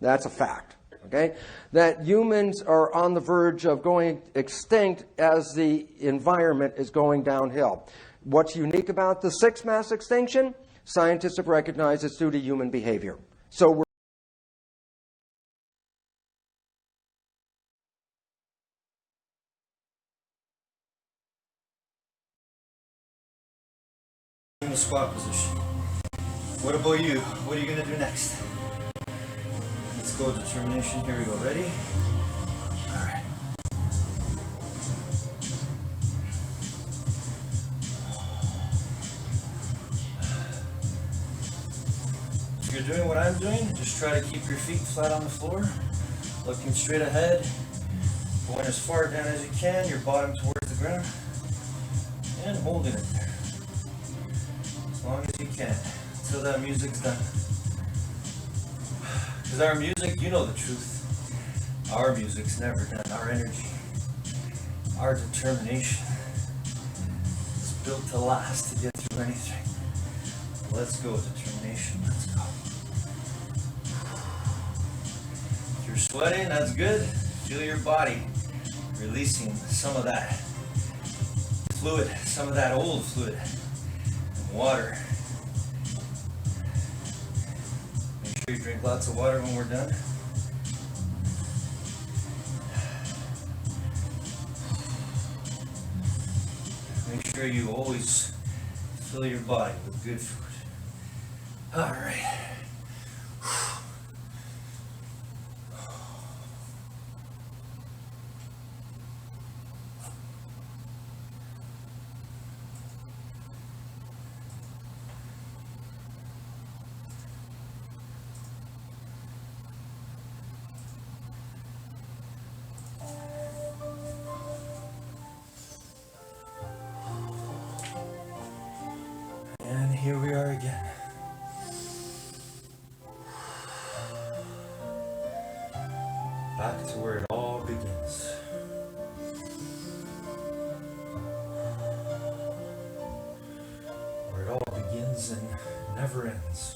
That's a fact. Okay? That humans are on the verge of going extinct as the environment is going downhill. What's unique about the 6th mass extinction? Scientists have recognized it's due to human behavior. So we're in the squat position. What about you? What are you going to do next? Let's go, determination. Here we go. Ready? All right. If you're doing what I'm doing, just try to keep your feet flat on the floor, looking straight ahead, going as far down as you can, your bottom towards the ground, and holding it there. As long as you can, until that music's done. Because our music, you know the truth, our music's never done. Our energy, our determination is built to last, to get through anything. Let's go, determination, let's go. If you're sweating, that's good. Feel your body releasing some of that fluid, some of that old fluid. Water. Make sure you drink lots of water when we're done. Make sure you always fill your body with good food. All right. are again. Back to where it all begins. Where it all begins and never ends.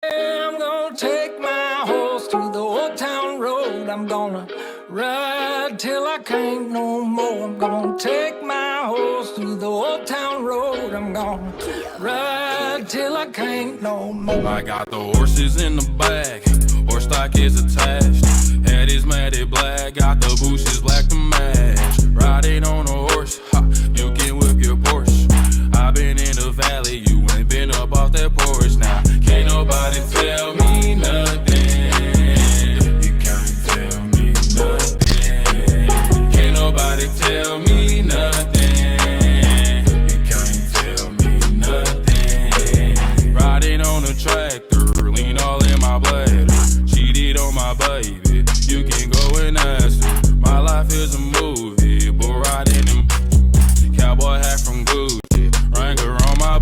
I'm gonna take my horse through the old town road. I'm gonna ride till I can't no more. I'm gonna take my horse through the old town road. I'm gonna ride till I can't no more. I got the horses in the bag, horse stock is attached. Head is matted black, got the bushes black to match. Riding on a horse, ha, you can whip your Porsche. I've been in the valley, you ain't been up off that porch now. Can't nobody tell me nothing. You can't tell me nothing. Can't nobody tell me nothing. You can't tell me nothing. Riding on a tractor, lean all in my bladder. Cheated on my baby, you can go and ask her. My life is a movie, but riding in cowboy hat from Gucci, Wrangler on my.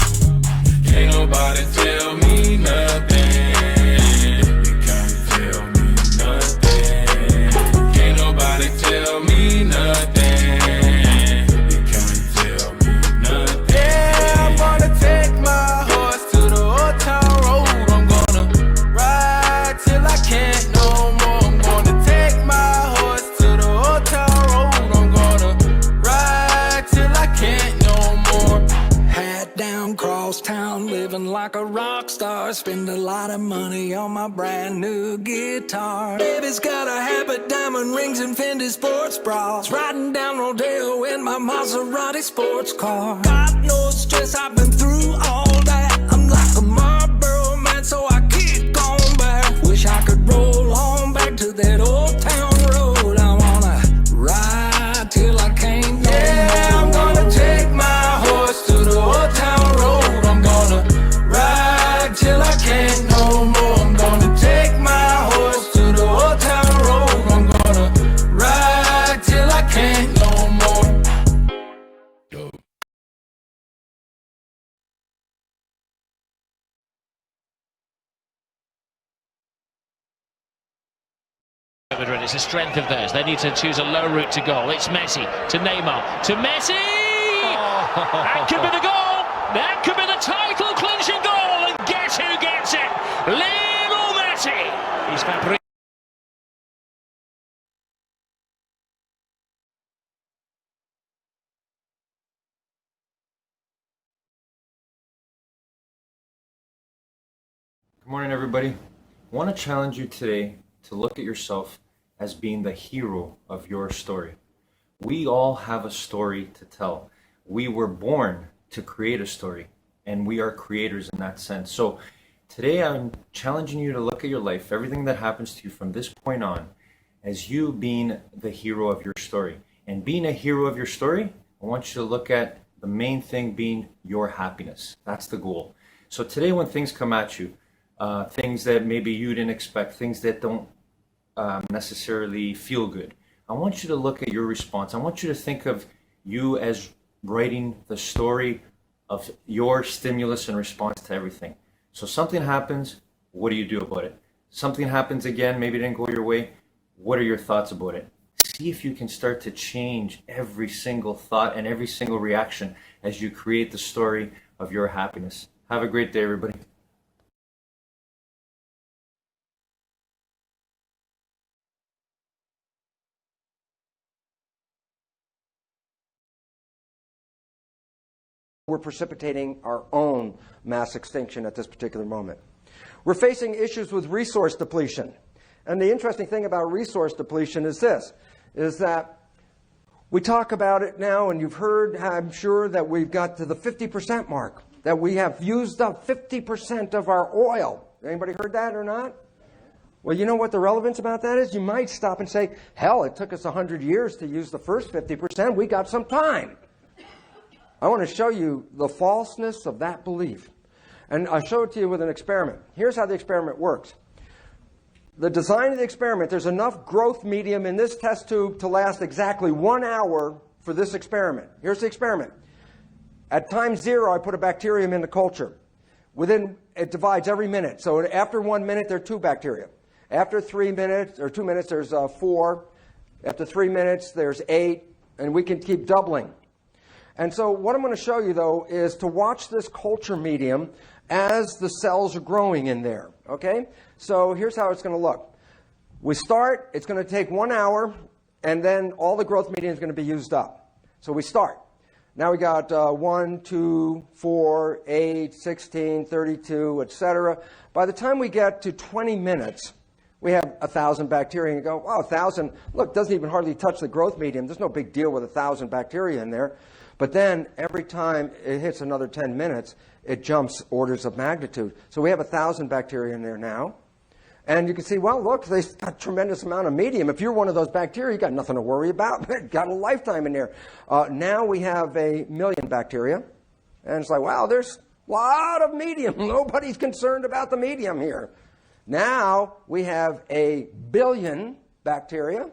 Can't nobody tell me nothing. You can't tell me nothing. Can't nobody tell me nothing. You can't tell me nothing. Yeah, I'm gonna take my horse to the old town road. I'm gonna ride till I can't no more. I'm gonna take my horse to the old town road. I'm gonna ride till I can't no more. Hat down, cross town, living like a rock star. Spend a lot of money on my brand new guitar. Baby's got a habit, diamond rings and Fendi sports bras. Riding down Rodeo in my Maserati sports car. Got no stress, I've been through all that. I'm like a Marlboro man, so I keep going back. Wish I could roll on back to that old town road. I wanna ride till I can't no more. I'm gonna take my horse to the old town road. I'm gonna ride till I can't no more. I'm gonna take my horse to the old town road. I'm gonna ride till I can't no more. Madrid, it's a strength of theirs. They need to choose a low route to goal. It's Messi to Neymar to Messi. That could be the goal. That could be the title clinching goal. And guess who gets it? Lionel Messi. He's Fabrizio. Good morning, everybody. I want to challenge you today to look at yourself as being the hero of your story. We all have a story to tell. We were born to create a story, and we are creators in that sense. So today I'm challenging you to look at your life, everything that happens to you from this point on, as you being the hero of your story. And being a hero of your story, I want you to look at the main thing being your happiness. That's the goal. So today when things come at you, things that maybe you didn't expect, things that don't necessarily feel good, I want you to look at your response. I want you to think of you as writing the story of your stimulus and response to everything. So something happens, what do you do about it? Something happens again, maybe it didn't go your way, what are your thoughts about it? See if you can start to change every single thought and every single reaction as you create the story of your happiness. Have a great day, everybody. We're precipitating our own mass extinction at this particular moment. We're facing issues with resource depletion. And the interesting thing about resource depletion is this, is that we talk about it now, and you've heard, I'm sure, that we've got to the 50% mark, that we have used up 50% of our oil. Anybody heard that or not? Well, you know what the relevance about that is? You might stop and say, hell, it took us 100 years to use the first 50%. We got some time. I want to show you the falseness of that belief. And I'll show it to you with an experiment. Here's how the experiment works. The design of the experiment, there's enough growth medium in this test tube to last exactly 1 hour for this experiment. Here's the experiment. At time 0, I put a bacterium in the culture. It divides every minute. So after 1 minute, there are 2 bacteria. After 3 minutes, or 2 minutes, there's 4. After 3 minutes, there's 8. And we can keep doubling. And so what I'm going to show you, though, is to watch this culture medium as the cells are growing in there. Okay? So here's how it's going to look. We start, it's going to take 1 hour, and then all the growth medium is going to be used up. So we start. Now we got 1, 2, 4, 8, 16, 32, etc. By the time we get to 20 minutes, we have 1,000 bacteria. And you go, wow, 1,000, look, doesn't even hardly touch the growth medium. There's no big deal with 1,000 bacteria in there. But then every time it hits another 10 minutes, it jumps orders of magnitude. So we have 1,000 bacteria in there now. And you can see, well, look, they've got a tremendous amount of medium. If you're one of those bacteria, you've got nothing to worry about. You've got a lifetime in there. Now we have 1 million bacteria. And it's like, wow, there's a lot of medium. Nobody's concerned about the medium here. Now we have 1 billion bacteria.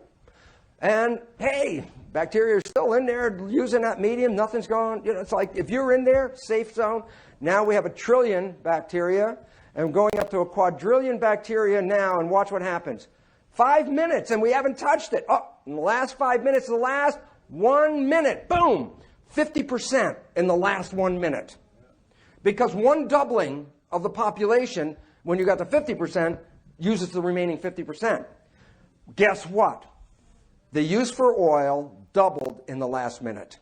And, hey, bacteria are still in there using that medium. Nothing's going, it's like if you're in there, safe zone. Now we have 1 trillion bacteria. And going up to 1 quadrillion bacteria now, and watch what happens. 5 minutes, and we haven't touched it. Oh, in the last 5 minutes, the last 1 minute, boom, 50% in the last 1 minute. Because one doubling of the population, when you got to 50%, uses the remaining 50%. Guess what? The use for oil doubled in the last minute.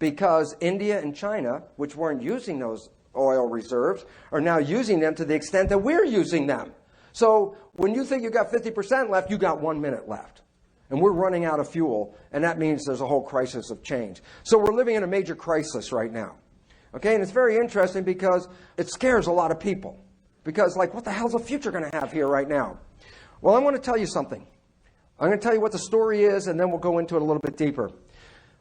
Because India and China, which weren't using those oil reserves, are now using them to the extent that we're using them. So when you think you got 50% left, you got 1 minute left. And we're running out of fuel, and that means there's a whole crisis of change. So we're living in a major crisis right now. Okay, and it's very interesting because it scares a lot of people. Because, like, what the hell's the future going to have here right now? Well, I want to tell you something. I'm going to tell you what the story is, and then we'll go into it a little bit deeper.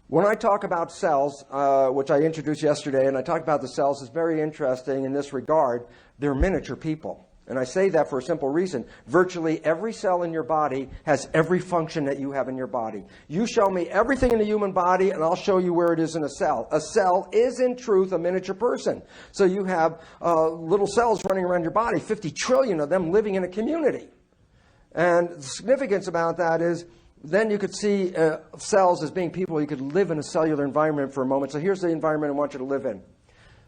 When I talk about cells, which I introduced yesterday, and I talk about the cells, it's very interesting in this regard. They're miniature people. And I say that for a simple reason. Virtually every cell in your body has every function that you have in your body. You show me everything in the human body, and I'll show you where it is in a cell. A cell is, in truth, a miniature person. So you have little cells running around your body, 50 trillion of them living in a community. And the significance about that is, then you could see cells as being people you could live in a cellular environment for a moment. So here's the environment I want you to live in.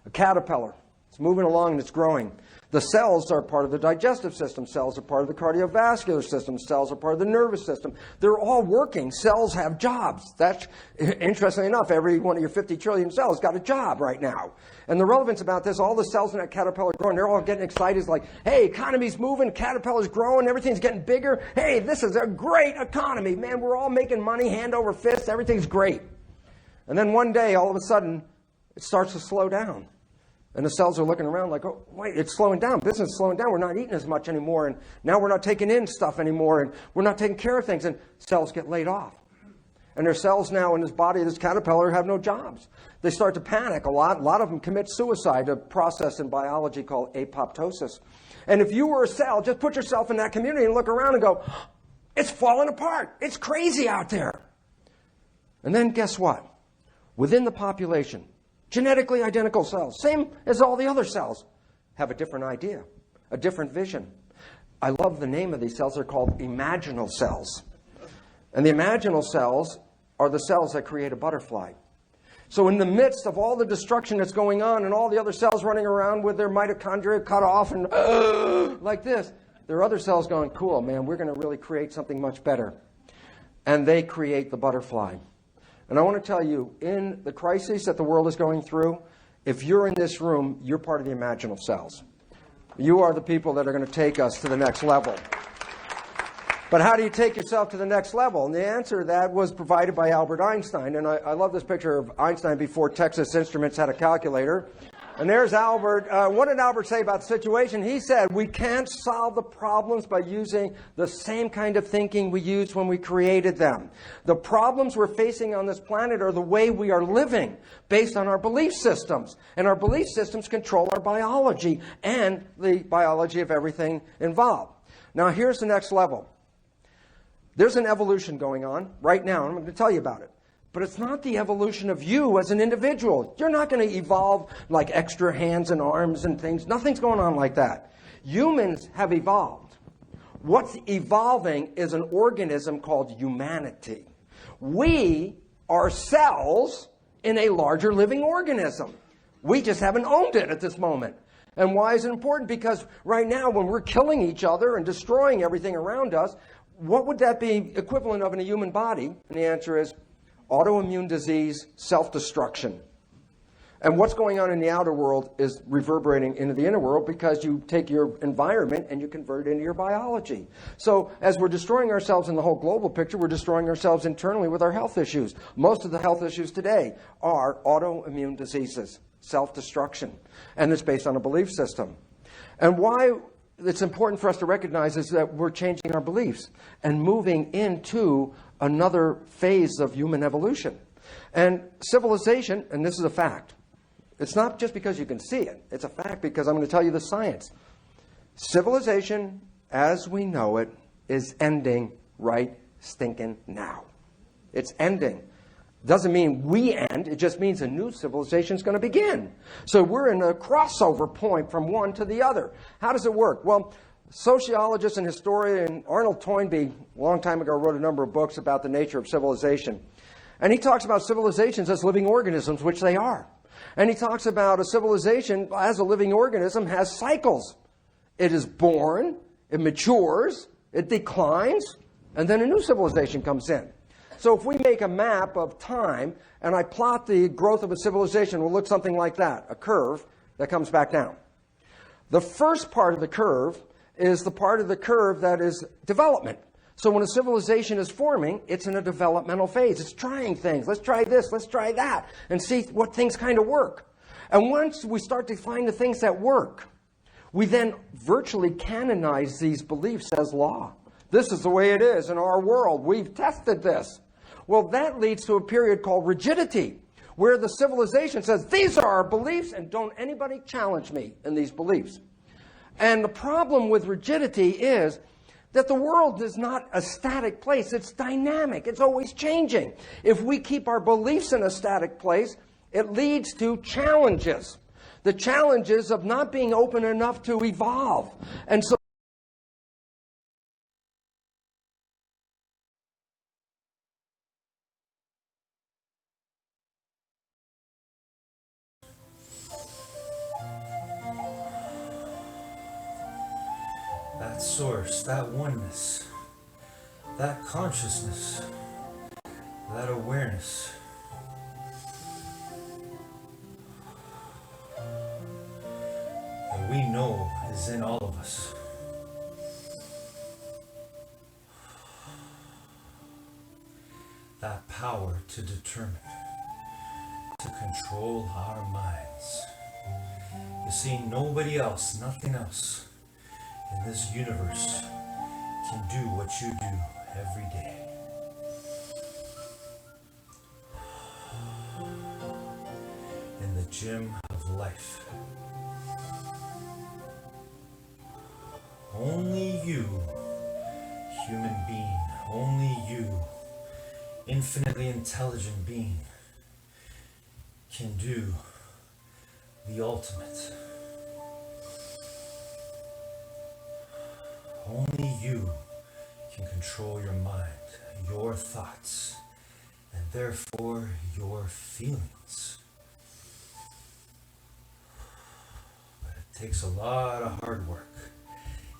A caterpillar. It's moving along and it's growing. The cells are part of the digestive system. Cells are part of the cardiovascular system. Cells are part of the nervous system. They're all working. Cells have jobs. That's, interestingly enough, every one of your 50 trillion cells got a job right now. And the relevance about this, all the cells in that caterpillar are growing. They're all getting excited. It's like, hey, economy's moving, caterpillar's growing, everything's getting bigger. Hey, this is a great economy. Man, we're all making money hand over fist. Everything's great. And then one day, all of a sudden, it starts to slow down. And the cells are looking around like, oh, wait, it's slowing down. Business is slowing down. We're not eating as much anymore. And now we're not taking in stuff anymore. And we're not taking care of things. And cells get laid off. And their cells now in this body of this caterpillar have no jobs. They start to panic a lot. A lot of them commit suicide, a process in biology called apoptosis. And if you were a cell, just put yourself in that community and look around and go, it's falling apart. It's crazy out there. And then guess what? Within the population, genetically identical cells, same as all the other cells, have a different idea, a different vision. I love the name of these cells. They're called imaginal cells. And the imaginal cells are the cells that create a butterfly. So in the midst of all the destruction that's going on and all the other cells running around with their mitochondria cut off and like this, there are other cells going, cool, man, we're going to really create something much better. And they create the butterfly. And I want to tell you, in the crisis that the world is going through, if you're in this room, you're part of the imaginal cells. You are the people that are going to take us to the next level. But how do you take yourself to the next level? And the answer to that was provided by Albert Einstein. And I love this picture of Einstein before Texas Instruments had a calculator. And there's Albert. What did Albert say about the situation? He said, we can't solve the problems by using the same kind of thinking we used when we created them. The problems we're facing on this planet are the way we are living, based on our belief systems. And our belief systems control our biology and the biology of everything involved. Now here's the next level. There's an evolution going on right now, and I'm going to tell you about it. But it's not the evolution of you as an individual. You're not going to evolve like extra hands and arms and things. Nothing's going on like that. Humans have evolved. What's evolving is an organism called humanity. We are cells in a larger living organism. We just haven't owned it at this moment. And why is it important? Because right now, when we're killing each other and destroying everything around us, what would that be equivalent of in a human body? And the answer is autoimmune disease, self-destruction. And what's going on in the outer world is reverberating into the inner world because you take your environment and you convert it into your biology. So as we're destroying ourselves in the whole global picture, we're destroying ourselves internally with our health issues. Most of the health issues today are autoimmune diseases, self-destruction. And it's based on a belief system. And why it's important for us to recognize is that we're changing our beliefs and moving into another phase of human evolution. And civilization, and this is a fact, it's not just because you can see it. It's a fact because I'm going to tell you the science. Civilization, as we know it, is ending right stinking now. It's ending. Doesn't mean we end. It just means a new civilization is going to begin. So we're in a crossover point from one to the other. How does it work? Well, sociologist and historian Arnold Toynbee, a long time ago, wrote a number of books about the nature of civilization. And he talks about civilizations as living organisms, which they are. And he talks about a civilization as a living organism has cycles. It is born, it matures, it declines, and then a new civilization comes in. So if we make a map of time and I plot the growth of a civilization, it will look something like that, a curve that comes back down. The first part of the curve is the part of the curve that is development. So when a civilization is forming, it's in a developmental phase. It's trying things. Let's try this, let's try that, and see what things kind of work. And once we start to find the things that work, we then virtually canonize these beliefs as law. This is the way it is in our world. We've tested this. Well, that leads to a period called rigidity, where the civilization says, these are our beliefs, and don't anybody challenge me in these beliefs. And the problem with rigidity is that the world is not a static place. It's dynamic. It's always changing. If we keep our beliefs in a static place, it leads to challenges. The challenges of not being open enough to evolve. And so that source, that oneness, that consciousness, that awareness, that we know is in all of us. That power to determine, to control our minds. You see, nobody else, nothing else in this universe can do what you do every day. In the gym of life. Only you, human being, only you, infinitely intelligent being, can do the ultimate. Only you can control your mind, your thoughts, and therefore your feelings. But it takes a lot of hard work.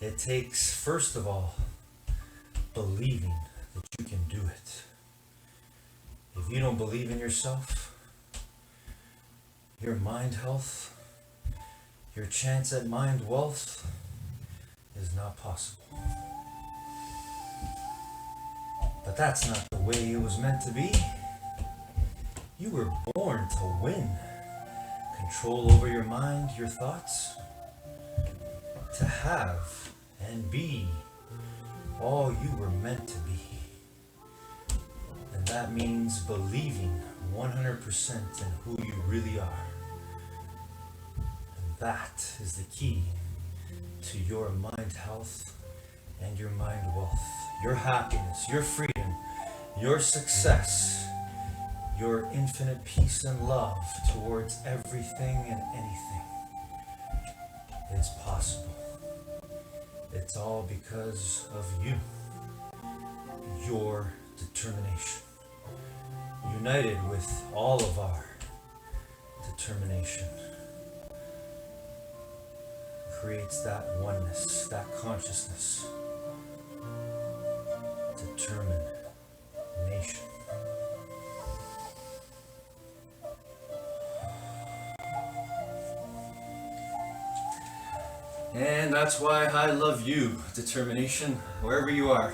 It takes, first of all, believing that you can do it. If you don't believe in yourself, your mind health, your chance at mind wealth is not possible. But that's not the way it was meant to be. You were born to win. Control over your mind, your thoughts. To have and be all you were meant to be. And that means believing 100% in who you really are. And that is the key to your mind health and your mind wealth, your happiness, your freedom, your success, your infinite peace and love towards everything and anything. It's possible. It's all because of you, your determination, united with all of our determination, creates that oneness, that consciousness, determination. And that's why I love you, determination, wherever you are.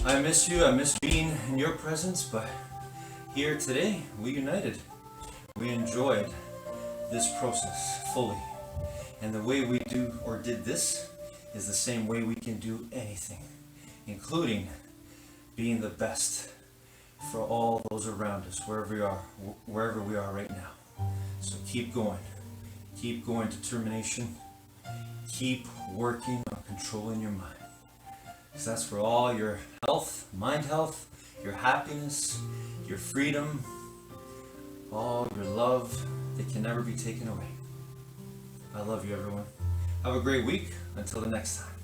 I miss you, I miss being in your presence, but here today, we united. We enjoyed this process fully. And the way we do or did this is the same way we can do anything, including being the best for all those around us, wherever we are right now. So keep going, determination. Keep working on controlling your mind, because that's where all your health, mind health, your happiness, your freedom, all your love, they can never be taken away. I love you, everyone. Have a great week. Until the next time.